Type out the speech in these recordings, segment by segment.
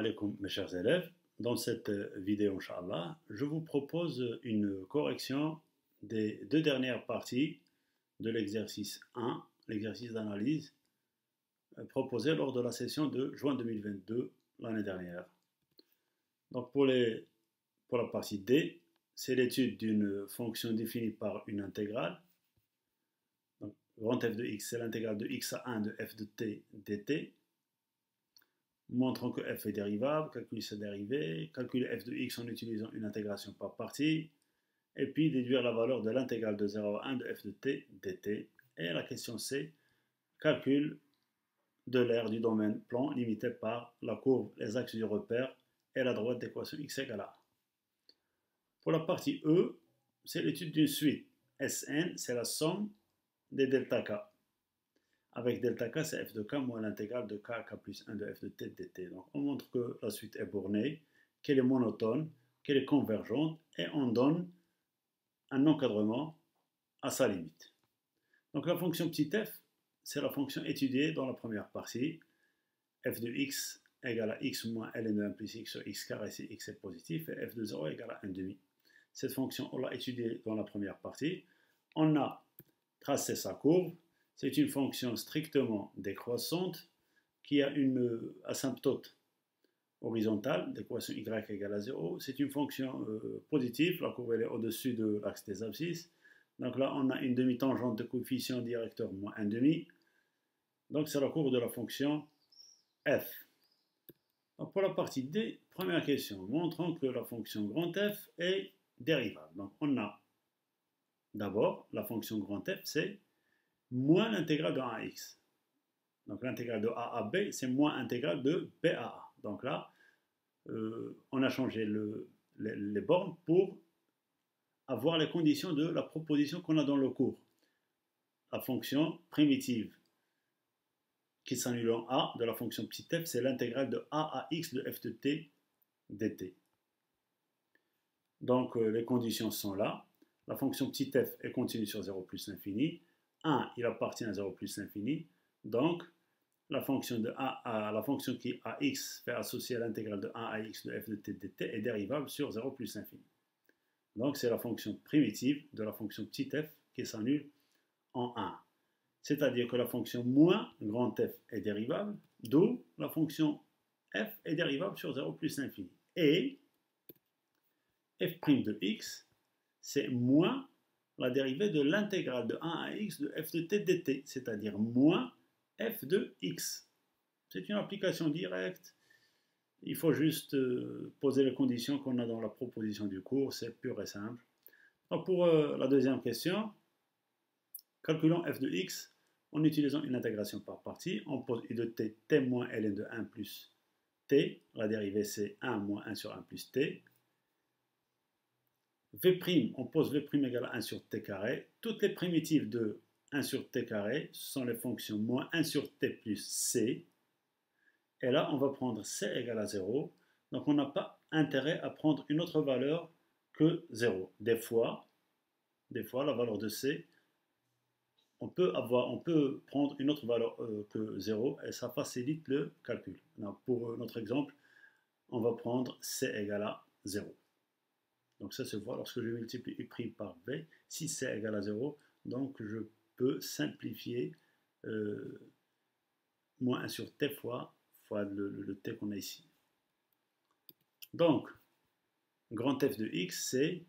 alaikum mes chers élèves. Dans cette vidéo, Inch'Allah, je vous propose une correction des deux dernières parties de l'exercice 1, l'exercice d'analyse proposé lors de la session de juin 2022, l'année dernière. Donc pour la partie D, c'est l'étude d'une fonction définie par une intégrale. Donc, grand f de x, c'est l'intégrale de x à 1 de f de t dt. Montrons que f est dérivable, calculer sa dérivée, calculer f de x en utilisant une intégration par partie, et puis déduire la valeur de l'intégrale de 0 à 1 de f de t dt. Et la question C, calcul de l'aire du domaine plan limité par la courbe, les axes du repère et la droite d'équation x égale à A. Pour la partie E, c'est l'étude d'une suite. Sn, c'est la somme des delta k. Avec delta k, c'est f de k moins l'intégrale de k à k plus 1 de f de t dt. Donc on montre que la suite est bornée, qu'elle est monotone, qu'elle est convergente, et on donne un encadrement à sa limite. Donc la fonction petit f, c'est la fonction étudiée dans la première partie. F de x égale à x moins ln de 1 plus x sur x carré si x est positif, et f de 0 égale à 1 demi. Cette fonction, on l'a étudiée dans la première partie. On a tracé sa courbe. C'est une fonction strictement décroissante qui a une asymptote horizontale, d'équation y égale à 0. C'est une fonction positive, la courbe elle est au-dessus de l'axe des abscisses. Donc là, on a une demi-tangente de coefficient directeur moins 1 demi. Donc c'est la courbe de la fonction f. Donc pour la partie D, première question, montrons que la fonction grand f est dérivable. Donc on a d'abord la fonction grand f, c'est moins l'intégrale de 1 à x. Donc l'intégrale de a à b, c'est moins l'intégrale de b à a. Donc là, on a changé les bornes pour avoir les conditions de la proposition qu'on a dans le cours. La fonction primitive qui s'annule en a de la fonction petit f, c'est l'intégrale de a à x de f de t dt. Donc les conditions sont là. La fonction petit f est continue sur 0 plus l'infini. 1, il appartient à 0 plus l'infini. Donc, la fonction qui à x fait associer à l'intégrale de 1 à x de f de t dt est dérivable sur 0 plus l'infini. Donc, c'est la fonction primitive de la fonction petit f qui s'annule en 1. C'est-à-dire que la fonction moins grand f est dérivable, d'où la fonction f est dérivable sur 0 plus l'infini. Et f' de x, c'est moins la dérivée de l'intégrale de 1 à x de f de t dt, c'est-à-dire moins f de x. C'est une application directe. Il faut juste poser les conditions qu'on a dans la proposition du cours, c'est pur et simple. Donc pour la deuxième question, calculons f de x en utilisant une intégration par partie. On pose i de t, t moins ln de 1 plus t. La dérivée c'est 1 moins 1 sur 1 plus t. V', on pose V' égale à 1 sur t carré. Toutes les primitives de 1 sur t carré sont les fonctions moins 1 sur t plus c. Et là, on va prendre c égale à 0. Donc, on n'a pas intérêt à prendre une autre valeur que 0. Des fois, la valeur de c, on peut prendre une autre valeur que 0 et ça facilite le calcul. Donc, pour notre exemple, on va prendre c égale à 0. Donc ça se voit lorsque je multiplie u' par v. Si c égale à 0, donc je peux simplifier moins 1 sur t fois le t qu'on a ici. Donc, grand f de x, c'est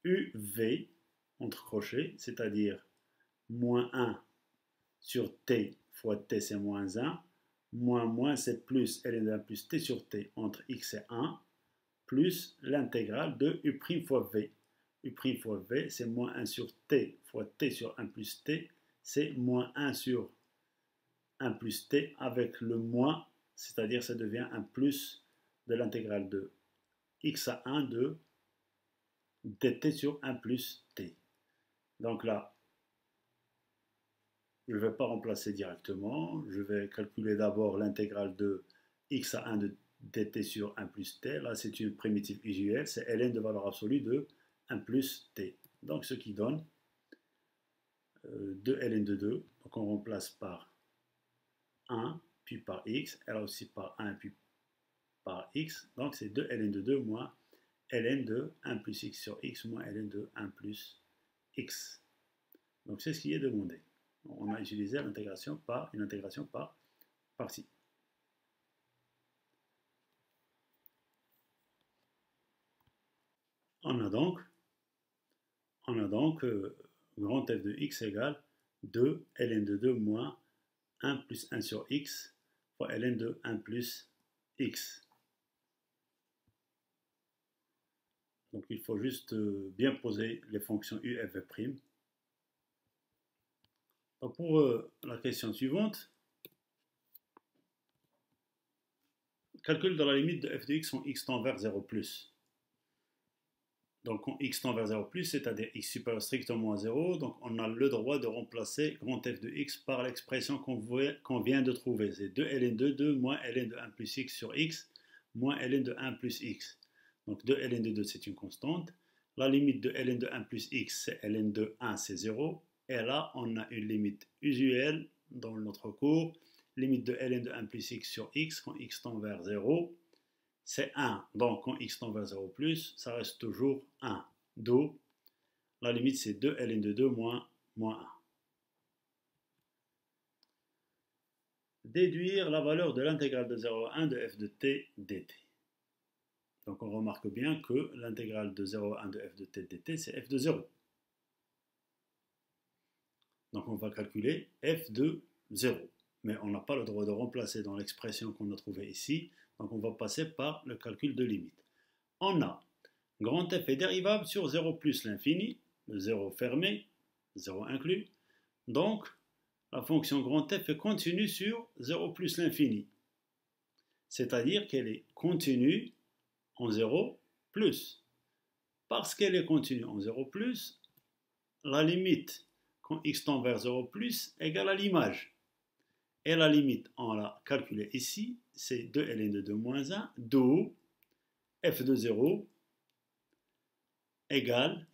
uv entre crochets, c'est-à-dire moins 1 sur t fois t, c'est moins 1, moins c'est plus ln de 1 plus t sur t entre x et 1, plus l'intégrale de u' fois v. U' fois v, c'est moins 1 sur t fois t sur 1 plus t, c'est moins 1 sur 1 plus t avec le moins, c'est-à-dire ça devient un plus de l'intégrale de x à 1 de dt sur 1 plus t. Donc là, je ne vais pas remplacer directement, je vais calculer d'abord l'intégrale de x à 1 de dt sur 1 plus t. Là, c'est une primitive usuelle, c'est ln de valeur absolue de 1 plus t. Donc, ce qui donne 2 ln de 2. Donc, on remplace par 1, puis par x, et là aussi par 1, puis par x, donc c'est 2 ln de 2 moins ln de 1 plus x sur x moins ln de 1 plus x. Donc c'est ce qui est demandé. On a utilisé une intégration par partie. On a donc grand f de x égale 2 ln de 2 moins 1 plus 1 sur x fois ln de 1 plus x. Donc il faut juste bien poser les fonctions u, f, f'. Donc pour la question suivante, calcule dans la limite de f de x quand x tend vers 0 plus. Donc quand x tend vers 0 plus, c'est-à-dire x supérieur strictement à 0, donc on a le droit de remplacer grand f de x par l'expression qu'on vient de trouver. C'est 2 ln de 2 moins ln de 1 plus x sur x moins ln de 1 plus x. Donc 2 ln de 2 c'est une constante. La limite de ln de 1 plus x c'est ln de 1 c'est 0. Et là on a une limite usuelle dans notre cours. Limite de ln de 1 plus x sur x quand x tend vers 0. C'est 1. Donc, quand x tend vers 0 plus, ça reste toujours 1. D'où, la limite, c'est 2 ln de 2 moins 1. Déduire la valeur de l'intégrale de 0 à 1 de f de t dt. Donc, on remarque bien que l'intégrale de 0 à 1 de f de t dt, c'est f de 0. Donc, on va calculer f de 0. Mais on n'a pas le droit de remplacer dans l'expression qu'on a trouvée ici. Donc on va passer par le calcul de limite. On a grand f est dérivable sur 0 plus l'infini, le 0 fermé, 0 inclus. Donc la fonction grand f est continue sur 0 plus l'infini. C'est-à-dire qu'elle est continue en 0 plus. Parce qu'elle est continue en 0 plus, la limite quand x tend vers 0 plus égale à l'image. Et la limite, on l'a calculée ici, c'est 2 ln de 2 moins 1, d'où f de 0 égale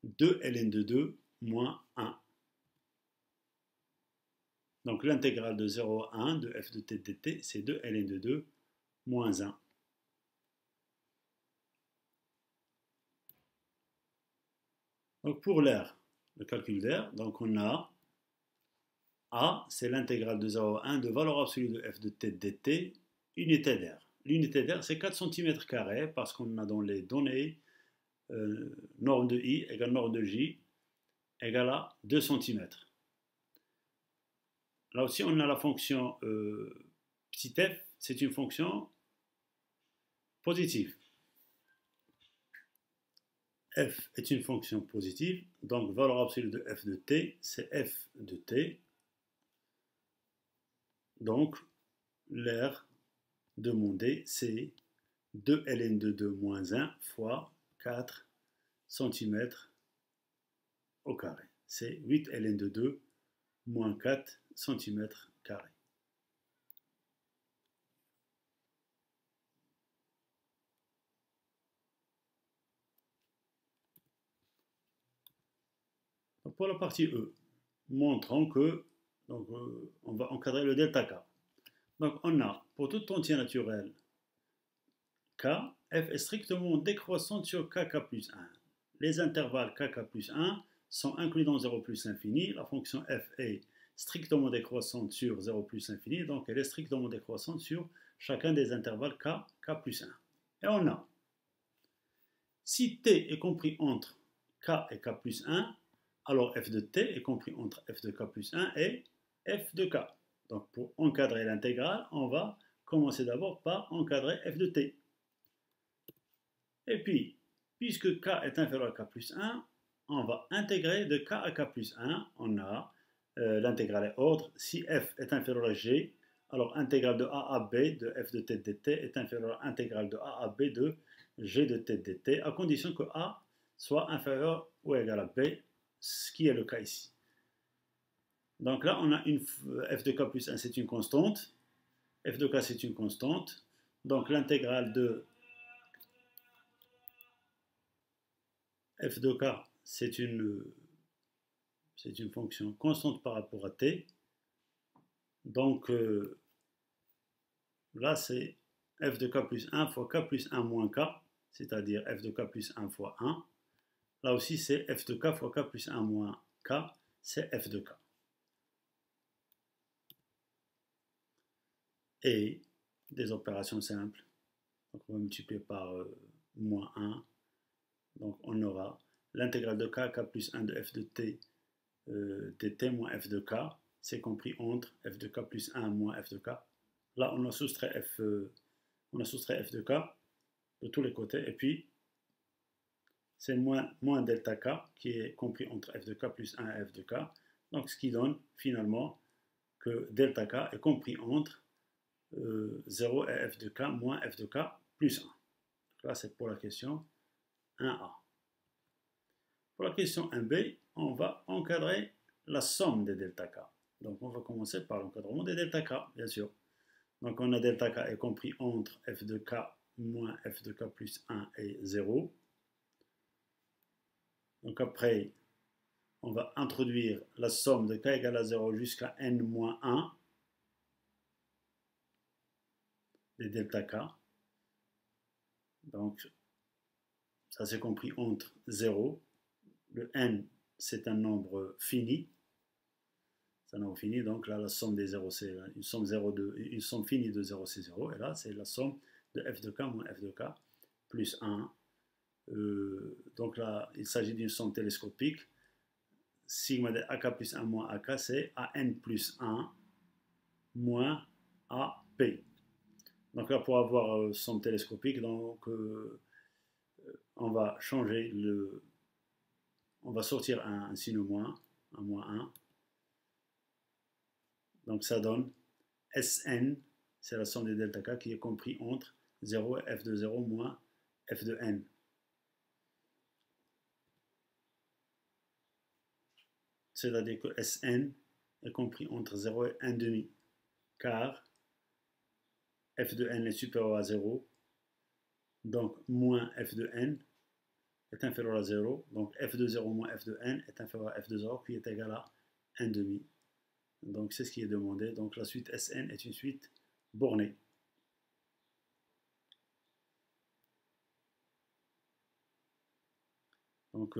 2 ln de 2 moins 1. Donc l'intégrale de 0 à 1 de f de t dt, c'est 2 ln de 2 moins 1. Donc pour l'air, le calcul d'air, donc on a A, c'est l'intégrale de 0 à 1 de valeur absolue de f de t dt, unité d'air. L'unité d'air, c'est 4 cm² parce qu'on a dans les données norme de I égale norme de J égale à 2 cm. Là aussi, on a la fonction petit f, c'est une fonction positive. F est une fonction positive, donc valeur absolue de f de t, c'est f de t. Donc, l'air demandé, c'est 2 ln de 2 moins 1 fois 4 cm au carré. C'est 8 ln de 2 moins 4 cm carré. Donc pour la partie E, montrons que on va encadrer le delta K. Donc on a, pour tout entier naturel K, f est strictement décroissante sur kk plus 1. Les intervalles kk plus 1 sont inclus dans 0 plus infini. La fonction f est strictement décroissante sur 0 plus infini, donc elle est strictement décroissante sur chacun des intervalles k plus 1. Et on a, si t est compris entre k et k plus 1, alors f de t est compris entre f de k plus 1 et f de k. Donc pour encadrer l'intégrale, on va commencer d'abord par encadrer f de t. Et puis, puisque k est inférieur à k plus 1, on va intégrer de k à k plus 1. On a l'intégrale est ordre. Si f est inférieur à g, alors intégrale de a à b de f de t dt est inférieure à intégrale de a à b de g de t dt, à condition que a soit inférieur ou égal à b, ce qui est le cas ici. Donc là, on a une f de k plus 1, c'est une constante. F de k, c'est une constante. Donc l'intégrale de f de k, c'est une fonction constante par rapport à t. Donc, Là, c'est f de k plus 1 fois k plus 1 moins k, c'est-à-dire f de k plus 1 fois 1. Là aussi, c'est f de k fois k plus 1 moins k, c'est f de k. Et des opérations simples. Donc, on va multiplier par moins 1. Donc, on aura l'intégrale de k, k plus 1 de f de t, dt moins f de k, c'est compris entre f de k plus 1 moins f de k. Là, on a soustrait f de k de tous les côtés, et puis c'est moins delta k qui est compris entre f de k plus 1 et f de k. Donc, ce qui donne finalement que delta k est compris entre 0 et f de k moins f de k plus 1. Donc là, c'est pour la question 1a. Pour la question 1b, on va encadrer la somme des delta k. Donc, on va commencer par l'encadrement des delta k, bien sûr. Donc, on a delta k est compris entre f de k moins f de k plus 1 et 0. Donc, après, on va introduire la somme de k égale à 0 jusqu'à n moins 1 des delta k. Donc, ça c'est compris entre 0. Le n, c'est un nombre fini. C'est un nombre fini, donc là, la somme des 0, c'est une somme finie de 0, c'est 0. Et là, c'est la somme de f de k moins f de k plus 1. Donc là, il s'agit d'une somme télescopique. Sigma de ak plus 1 moins ak, c'est an plus 1 moins ap. Donc là, pour avoir somme télescopique, donc, on va changer on va sortir un signe moins, un moins 1. Donc ça donne Sn, c'est la somme des delta k qui est compris entre 0 et f de 0 moins f de n. C'est-à-dire que Sn est compris entre 0 et 1 demi, car f de n est supérieur à 0, donc moins f de n est inférieur à 0, donc f de 0 moins f de n est inférieur à f de 0 qui est égal à 1 demi. Donc c'est ce qui est demandé. Donc la suite Sn est une suite bornée. Donc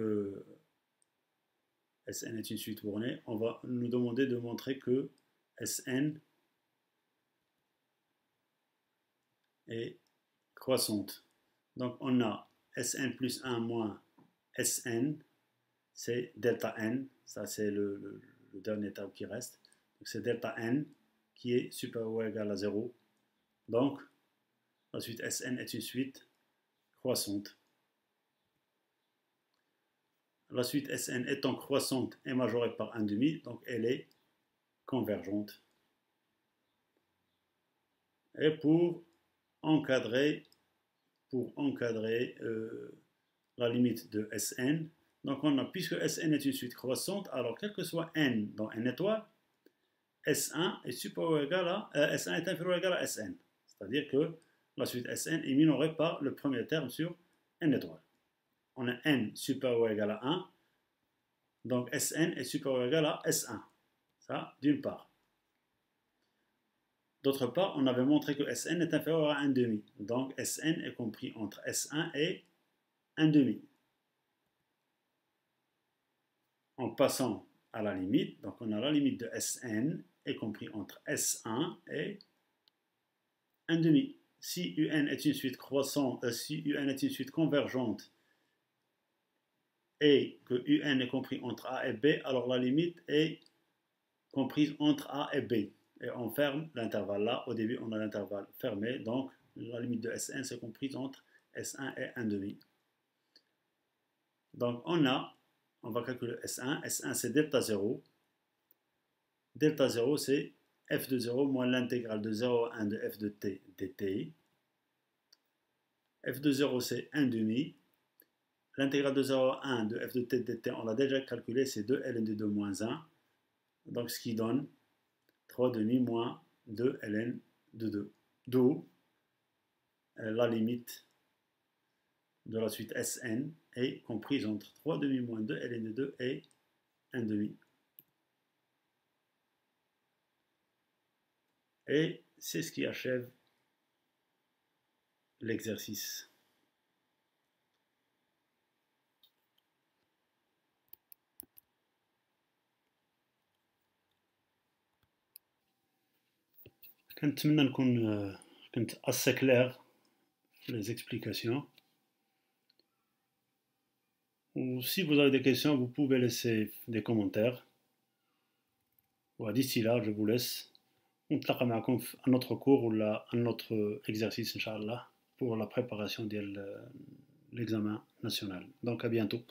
Sn est une suite bornée. On va nous demander de montrer que Sn est croissante. Donc on a Sn plus 1 moins Sn, c'est delta n. Ça c'est le dernier terme qui reste. Donc c'est delta n qui est supérieur ou égal à 0. Donc la suite Sn est une suite croissante. La suite Sn étant croissante et majorée par 1 demi, donc elle est convergente. Et pour encadrer la limite de Sn, donc on a, puisque Sn est une suite croissante, alors quel que soit n dans n étoile, S1 est supérieur ou égal à S1 est inférieur ou égal à Sn. C'est-à-dire que la suite Sn est minorée par le premier terme sur n étoile. On a n supérieur ou égal à 1, donc Sn est supérieur ou égal à S1. Ça, d'une part. D'autre part, on avait montré que Sn est inférieur à 1,5. Donc Sn est compris entre S1 et 1,5. En passant à la limite, donc on a la limite de Sn est compris entre S1 et 1,5. Si Un est une suite croissante, si Un est une suite convergente et que Un est compris entre A et B, alors la limite est comprise entre A et B. Et on ferme l'intervalle là. Au début, on a l'intervalle fermé. Donc, la limite de Sn, c'est comprise entre S1 et 1,5. Donc, on va calculer S1. S1, c'est delta 0. Delta 0, c'est f de 0 moins l'intégrale de 0 à 1 de f de t dt. F de 0, c'est 1,5. L'intégrale de 0 à 1 de f de t dt, on l'a déjà calculé, c'est 2 ln de 2 moins 1. Donc, ce qui donne 3,5 moins 2 ln de 2. D'où la limite de la suite Sn est comprise entre 3,5 moins 2 ln de 2 et 1,5. Et c'est ce qui achève l'exercice. كنتمنى نكون كنت assez clair في les explications. Ou si vous avez des questions, vous pouvez laisser des commentaires. D'ici là, je vous laisse. ونتلاقى معكم في un autre cours ولا un autre exercice إن شاء الله pour la préparation de l'examen national. Donc à bientôt.